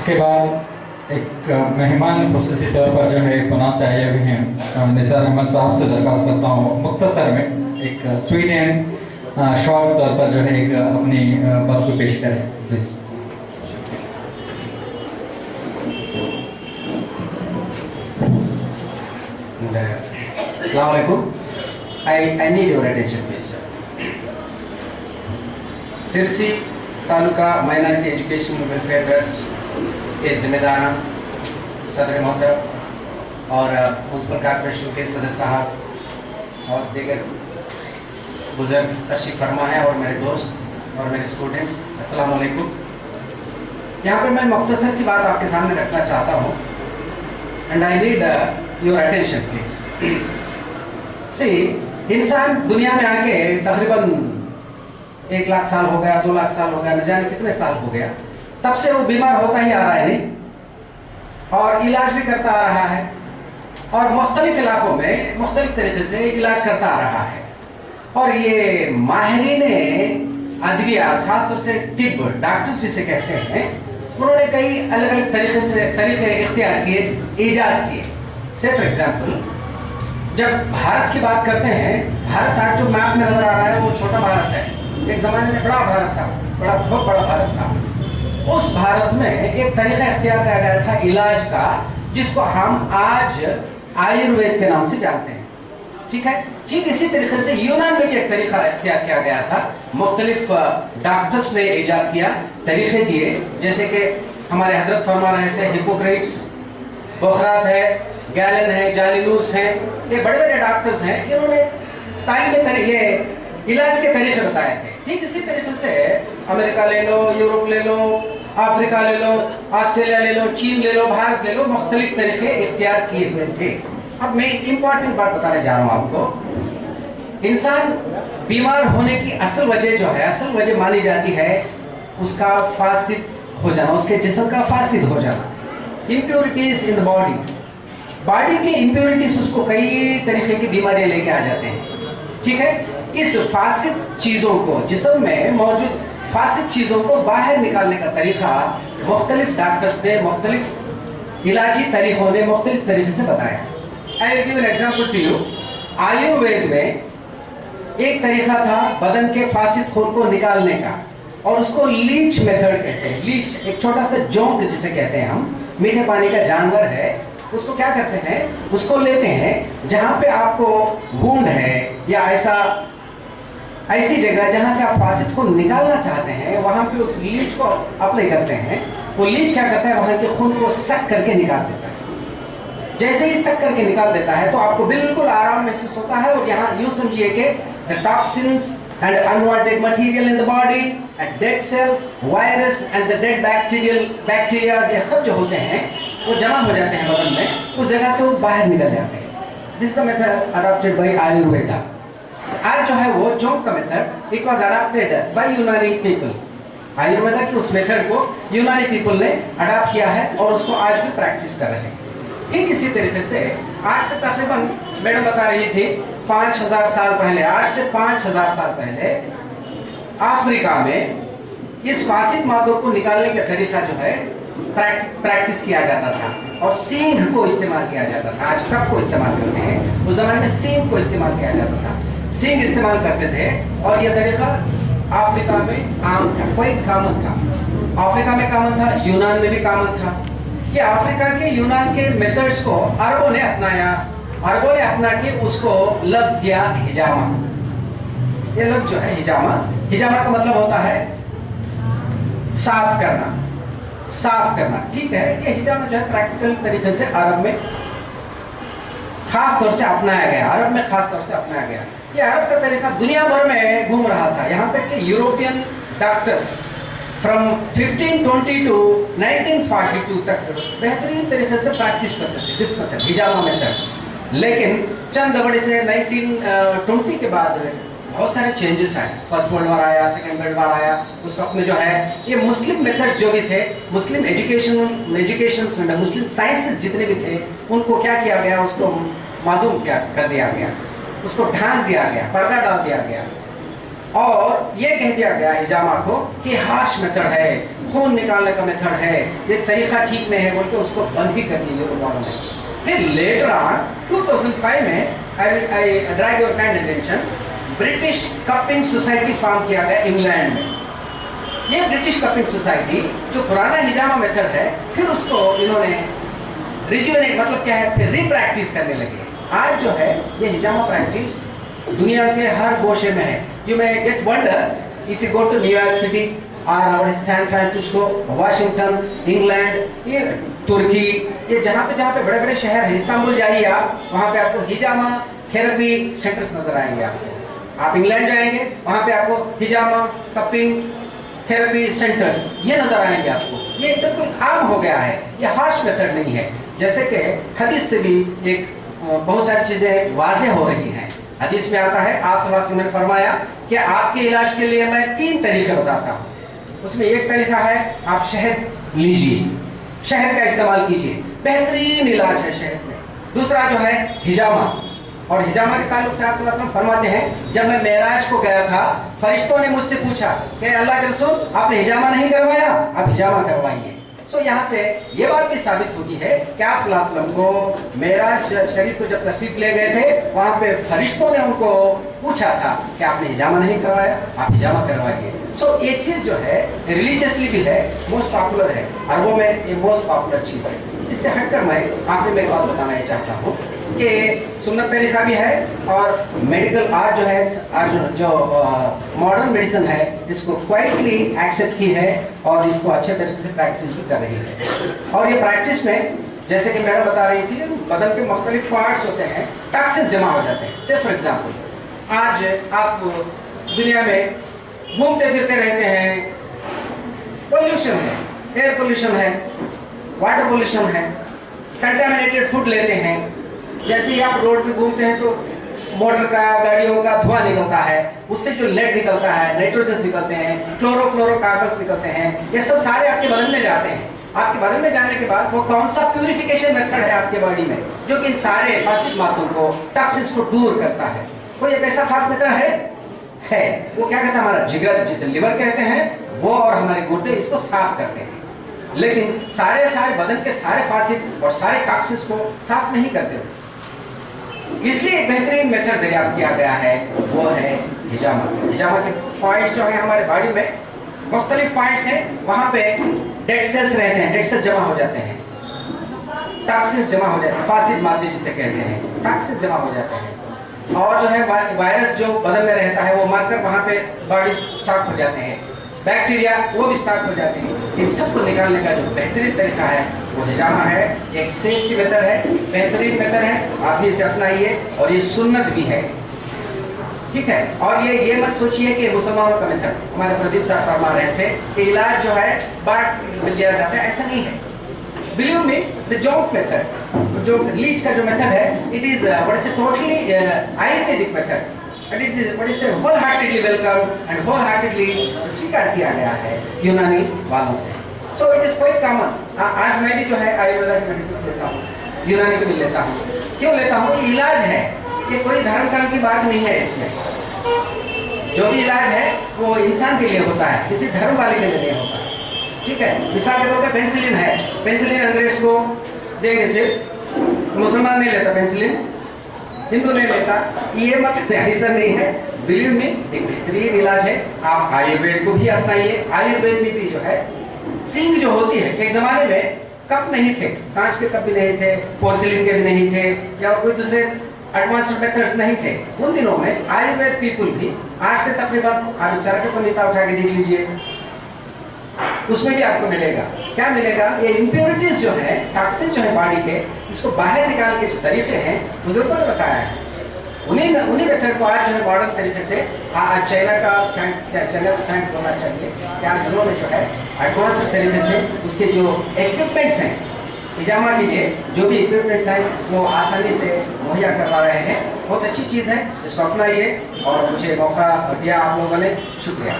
इसके बाद एक मेहमान खुसूसी तौर पर जो है पुणे से आए हुए हैं निसार अहमद साहब से दरख्वास्त करता हूँ मुख्तसर में एक स्वीट एंड शॉर्ट तौर पर जो है एक अपनी बात को पेश करें please. Assalamu alaikum. I need your attention please sir. Sirsi taluka minority education welfare trust के जिम्मेदारान सदर मोहतरम और म्यूनसिपल कॉर्पोरेशन के सदर साहब और दीगर बुजुर्ग तशरीफ फरमा है और मेरे दोस्त और मेरे स्टूडेंट्स, अस्सलाम वालेकुम। यहाँ पर मैं मुख्तसर सी बात आपके सामने रखना चाहता हूँ and I need your attention please. See इंसान दुनिया में आके तकरीबन 1 लाख साल हो गया, 2 लाख साल हो गया, न जाने कितने साल हो गया, तब से वो बीमार होता ही आ रहा है नहीं और इलाज भी करता आ रहा है और मुख्तलिफ इलाकों में मुख्तलिफ तरीके से इलाज करता आ रहा है। और ये माहिरीन अद्वियात खासतौर से तिब डॉक्टर्स जिसे कहते हैं, उन्होंने कई अलग अलग तरीके इख्तियार किए, ईजाद किए। से फॉर एग्जाम्पल जब भारत की बात करते हैं, भारत आज जो मैप में नजर आ रहा है वो छोटा भारत है, एक जमाने में बड़ा भारत था, बहुत बड़ा भारत था। उस भारत में एक तरीका इख्तियार किया गया था इलाज का, जिसको हम आज आयुर्वेद के नाम से जानते हैं। ठीक है, ठीक इसी तरीके से यूनान में भी एक तरीका इख्तियार किया गया था। मुख्तलिफ डॉक्टर्स ने इजाद किया, तरीके दिए, जैसे कि हमारे हजरत फरमा रहे थे हिप्पोक्रेट्स, बोखरात है, गैलन है, जालिलूस है, ये बड़े बड़े डॉक्टर्स हैं, इन्होंने ये इलाज के तरीके बताए थे। ठीक इसी तरीके से अमेरिका ले लो, यूरोप ले लो, अफ्रीका ले लो, ऑस्ट्रेलिया ले लो, चीन ले लो, भारत ले लो, मुख्तलिफ तरीके इख्तियार किए हुए थे। अब मैं इंपॉर्टेंट बात बताने जा रहा हूँ आपको। इंसान बीमार होने की असल वजह जो है, असल वजह मानी जाती है उसका फासिद हो जाना, उसके जिस्म का फासिद हो जाना, इम्प्योरिटीज इन द बॉडी के इम्प्योरिटीज उसको कई तरीके की बीमारियां लेके आ जाते हैं। ठीक है, इस फासिद चीजों को, जिस्म में मौजूद फासिद चीजों को बाहर निकालने का तरीका मुख्तलिफ डॉक्टर्स ने, मुख्तलिफ इलाजी तरीकों ने मुख्तलिफ तरीके से बताया। I will give an example to you. Ayurveda में एक तरीका था बदन के फासिद खून को निकालने का, और उसको लीच मेथड कहते हैं। लीच एक छोटा सा जोंक जिसे कहते हैं हम, मीठे पानी का जानवर है, उसको क्या करते हैं, उसको लेते हैं जहां पे आपको वुंड है या ऐसी जगह जहां से आप फासिद खून निकालना चाहते हैं, वहां पे उस लीच को अप्लाई करते हैं। वो लीच क्या करता है, वहां के खून को सक करके निकाल देता है। जैसे ही सक करके निकाल देता है तो आपको बिल्कुल आराम महसूस होता है। और यहाँ यूं समझिए कि the toxins and unwanted material in the body and dead cells, virus and the dead bacteria ये सब जो होते हैं वो जमा हो जाते हैं बदन में, उस जगह से वो बाहर निकल जाते हैं। This is the method adopted by Ayurveda. आज जो है वो जोंक का method, it was adopted by यूनानी people. आयुर्वेदा की उस मेथड को यूनानी पीपल ने अडॉप्ट किया है और उसको आज भी प्रैक्टिस कर रहे हैं। ठीक इसी तरीके से आज से तकरीबन मैडम बता रही थी 5000 साल पहले, आज से 5000 साल पहले अफ्रीका में इस फासिद मादों को निकालने का तरीका जो है प्रैक्टिस किया जाता था और सींग को इस्तेमाल किया जाता था। आज कप को इस्तेमाल करते हैं, उस जमाने में सींग को इस्तेमाल किया जाता था, सींग इस्तेमाल करते थे। और यह तरीका अफ्रीका में आम था, क्वाइट कॉमन था। अफ्रीका में कॉमन था, यूनान में भी कॉमन था। ये अफ्रीका के यूनान के मेथड्स को अरबों ने अपनाया, अरबों ने अपना के उसको लफ्ज दिया हिजामा। ये लफ्ज जो है हिजामा, हिजामा का मतलब होता है साफ करना, साफ करना। ठीक है, ये हिजामा जो है प्रैक्टिकल तरीके से अरब में खास तौर से अपनाया गया, अरब में खास तौर से अपनाया गया। ये अरब का तरीका दुनिया भर में घूम रहा था, यहाँ तक कि यूरोपियन डॉक्टर्स फ्रॉम 1520 टू 1942 तक बेहतरीन तरीके से प्रैक्टिस करते थे दिस मेथड, हिजामा मेथड। लेकिन चंद बड़े से 1920 के बाद बहुत सारे चेंजेस आए। फर्स्ट वर्ल्ड वार आया, सेकेंड वर्ल्ड वार आया, उस वक्त में जो है ये मुस्लिम मेथड्स जो भी थे, मुस्लिम एजुकेशन मुस्लिम साइंसेस जितने भी थे, उनको क्या किया गया, उसको मादूम क्या कर दिया गया, उसको ढांक दिया गया, पर्दा डाल दिया गया। और ये कह दिया गया हिजामा को कि हार्श मेथड है, खून निकालने का मेथड है, ये तरीका ठीक नहीं है बोल के उसको बंद ही कर दिया लोगों ने। फिर लेटर ऑन 2005 में I drag your kind attention, British cupping society form किया गया इंग्लैंड में। ये ब्रिटिश कपिंग सोसाइटी जो पुराना हिजामा मेथड है, फिर उसको इन्होंने रिजुवेनेट मतलब क्या है, फिर रीप्रैक्टिस करने लगे। आज जो है ये हिजामा प्रैक्टिस दुनिया के हर गोशे में है। You may get wonder if you go to New York city और सैन फ्रांसिस्को, वाशिंगटन, इंग्लैंड, ये तुर्की, ये जहाँ पे बड़े बड़े शहर हैं, इस्तांबुल जाइए आप, वहाँ पे आपको हिजामा थेरेपी सेंटर्स नजर आएंगे आपको। आप इंग्लैंड जाएंगे, वहाँ पे आपको हिजामा कपिंग थेरेपी सेंटर्स ये नजर आएंगे आपको। ये बिल्कुल आम हो गया है, ये हार्श मेथड नहीं है। जैसे कि हदीस से भी एक बहुत सारी चीजें वाज़ेह हो रही हैं। हदीस में आता है, आप सल्लल्लाहु अलैहि वसल्लम ने फरमाया कि आपके इलाज के लिए मैं 3 तरीके बताता हूँ। उसमें एक तरीका है आप शहद लीजिए, शहद का इस्तेमाल कीजिए, बेहतरीन इलाज है शहद में। दूसरा जो है हिजामा, और हिजामा के ताल्लुक से आप सल्लल्लाहु अलैहि वसल्लम फरमाते हैं, जब मैं मेराज को गया था, फरिश्तों ने मुझसे पूछा कि अल्लाह के रसूल आपने हिजामा नहीं करवाया, आप हिजामा करवाइए। सो यहाँ से ये बात भी साबित होती है कि आप सल्लल्लाहु अलैहि वसल्लम को मेराज शरीफ को जब तशरीफ ले गए थे, वहाँ पे फरिश्तों ने उनको पूछा था कि आपने हिजामा नहीं करवाया, आप हिजामा करवाइए। सो ये चीज़ जो है रिलीजियसली भी है, मोस्ट पॉपुलर है, अरबों में ये मोस्ट पॉपुलर चीज़ है। इससे हटकर मैं आखिरी में एक बात बताना चाहता हूँ कि सुन्नत तरीका भी है और मेडिकल आर्ट जो है, आज जो मॉडर्न मेडिसिन है, इसको क्वाइटली एक्सेप्ट की है और इसको अच्छे तरीके से प्रैक्टिस भी कर रही है। और ये प्रैक्टिस में जैसे कि मैडम बता रही थी, बदन के मुख्तलिफ पार्ट्स होते हैं, टॉक्सिन्स जमा हो जाते हैं। से फॉर एग्जाम्पल आज आप दुनिया में घूमते फिरते रहते हैं, पोल्यूशन है, एयर पोल्यूशन है, वाटर पोल्यूशन है, कंटामिनेटेड फूड लेते हैं। जैसे ही आप रोड पे घूमते हैं तो मोटर का, गाड़ियों का धुआं निकलता है, उससे जो लेड निकलता है, नाइट्रोजन निकलते हैं, फ्लोरोफ्लोरोकार्बन्स निकलते हैं, ये सब सारे आपके बदन में जाते हैं। आपके बदन में जाने के बाद वो कौन सा प्यूरिफिकेशन मेथड है आपके बॉडी में जो कि इन सारे फासिद मादों को, टॉक्सिन्स को दूर करता है? कोई एक ऐसा खास मेथड है वो क्या कहता है, हमारा जिगर जिसे लिवर कहते हैं, वो और हमारे गुर्दे इसको साफ करते हैं। लेकिन सारे बदन के सारे फासिद और सारे टॉक्सिन्स को साफ नहीं करते हो। इसलिए एक बेहतरीन मेथड दरियाफ्त किया गया है, वो है हिजामा। हिजामा के पॉइंट्स जो है हमारे बॉडी में मुख्तलिफ पॉइंट्स हैं, वहाँ पे डेड सेल्स रहते हैं, डेड सेल्स जमा हो जाते हैं, टॉक्सिन्स जमा हो जाते हैं, फासिद मादे जिसे कहते हैं, टॉक्सिन्स जमा हो जाते हैं। और जो है वायरस जो बदन में रहता है वो मरकर वहाँ पे बॉडी स्टॉक हो जाते हैं, बैक्टीरिया वो भी स्टॉक हो जाते हैं। इन सबको निकालने का जो बेहतरीन तरीका है वो हिजामा है। एक सेफ्टी मेथड है, बेहतरीन मेथड है, आप भी इसे अपनाइए और ये सुन्नत भी है, ठीक है। और ये मत सोचिए कि मुसलमानों का मेथड, हमारे प्रदीप साहब फरमा रहे थे कि इलाज जो है बाट मिल लिया जाता है, ऐसा नहीं है। बिलीव मी, द जोंक मेथड, जो लीच का जो मेथड है, it is what is totally Ayurvedic method and it is what is wholeheartedly welcome and wholeheartedly स्वीकार किया गया है यूनानी वालों से। So it is quite common। आज मैं भी जो है आयुर्वेदा की मेडिसिन लेता हूँ, यूनानी को भी लेता हूँ। क्यों लेता हूँ? ये इलाज है, ये कोई धर्म कर्म की बात नहीं है। इसमें जो भी इलाज है वो इंसान के लिए होता है, किसी धर्म वाले के लिए नहीं होता, ठीक है। मिसाल के तौर पे पेंसिलिन है, पेंसिलिन अंग्रेज को देंगे, सिर्फ मुसलमान नहीं लेता पेंसिलिन, हिंदू नहीं लेता, ये मत ऐसा नहीं है। बिलीव मी, एक बेहतरीन इलाज है। आप आयुर्वेद को भी अपनाइए। आयुर्वेद में भी जो है सींग जो होती है, एक जमाने में कप नहीं थे, कांच के कप भी नहीं थे, पोर्सिलिन के भी नहीं थे, या कोई दूसरे एडवांस्ड मेथड्स नहीं थे। उन दिनों में आयुर्वेद पीपुल भी, आज से तकरीबन आप चरक संहिता उठा के देख लीजिए, उसमें भी आपको मिलेगा। क्या मिलेगा? ये इम्प्योरिटीज जो है, टॉक्सिन जो है बॉडी के, इसको बाहर निकालने के जो तरीके हैं बुजुर्गों ने बताया है। उन्हीं मेथड को आज जो है मॉडर्न तरीके से चाइना का थैंक्स बोलना चाहिए, क्या उन्होंने जो है एडवांस तरीके से उसके जो इक्विपमेंट्स हैं हिजामा के लिए, जो भी इक्विपमेंट्स हैं वो आसानी से मुहैया करवा रहे हैं। बहुत अच्छी चीज़ है, इसको अपनाइए और मुझे मौका दिया आप लोगों ने, शुक्रिया।